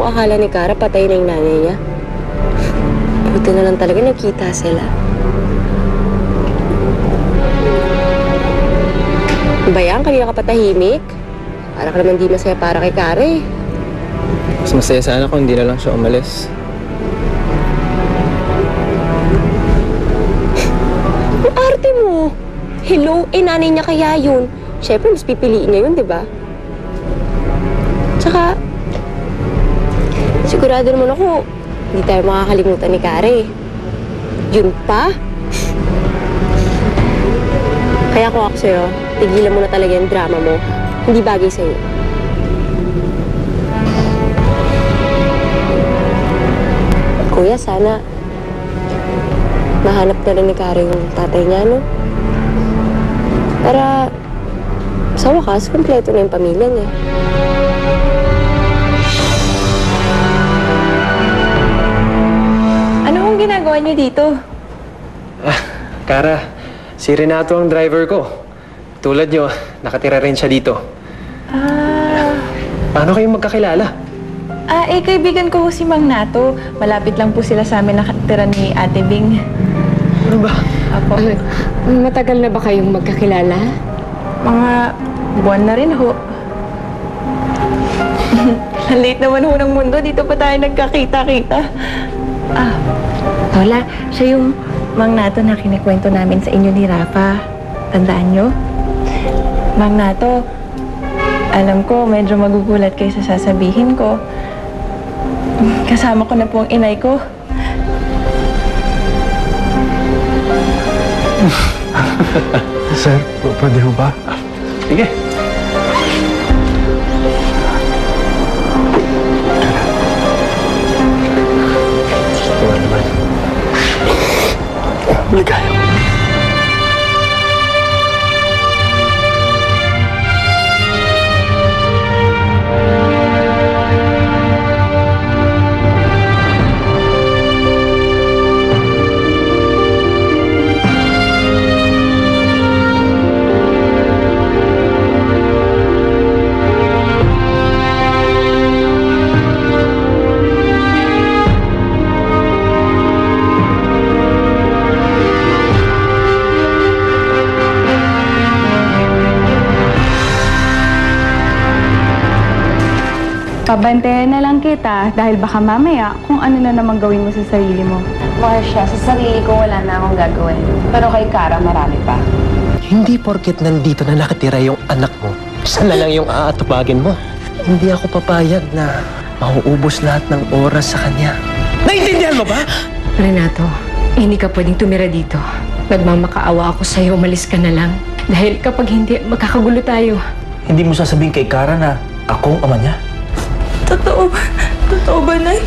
akala ni Kara patay na yung nanay niya. Buti na lang talaga nagkita sila. Bayan, kanina ka patahimik? Para ka naman di masaya para kay Kara eh. Mas masaya sana kung hindi na lang siya umalis. Ang arte mo! Hello, nanay niya kaya yun. Siyempre, mas pipiliin niya yun, di ba? Tsaka, sigurado naman ako, hindi tayo makakalimutan ni Kara eh. Yun pa? Kaya kung ako sa'yo, tigilan mo na talaga yung drama mo. Hindi bagay sa'yo. Kuya, sana mahanap na rin ni Kara yung tatay niya, no? Para sa wakas, kompleto na yung pamilya niya. Ano kong ginagawa niyo dito? Kara, si Renato ang driver ko. Tulad nyo, nakatira rin siya dito. Paano kayong magkakilala? Kaibigan ko si Mang Nato. Malapit lang po sila sa amin nakatira ni Ate Bing. Ano ba? Apo. Matagal na ba kayong magkakilala? Mga buwan na rin ho. Ang late naman ho ng mundo. Dito pa tayo nagkakita-kita. Lola, siya yung Mang Nato na kinikwento namin sa inyo ni Rafa. Tandaan nyo? Mang Nato, alam ko medyo magugulat kayo sa sasabihin ko. Kasama ko na po ang inay ko. Sir, pwede ho ba? Sige. Ligaya. Pabantayan na lang kita dahil baka mamaya kung ano na naman gawin mo sa sarili mo. Marcia, sa sarili ko wala na akong gagawin. Pero kay Kara, marami pa. Hindi porket nandito na nakatira yung anak mo, siya na lang yung aatupagin mo. Hindi ako papayag na mauubos lahat ng oras sa kanya. Naintindihan mo ba? Renato, hindi ka pwedeng tumira dito. Nagmamakaawa ako sa'yo, umalis ka na lang. Dahil kapag hindi, magkakagulo tayo. Hindi mo sasabihin kay Kara na akong ama niya? Totoo ba, Nay?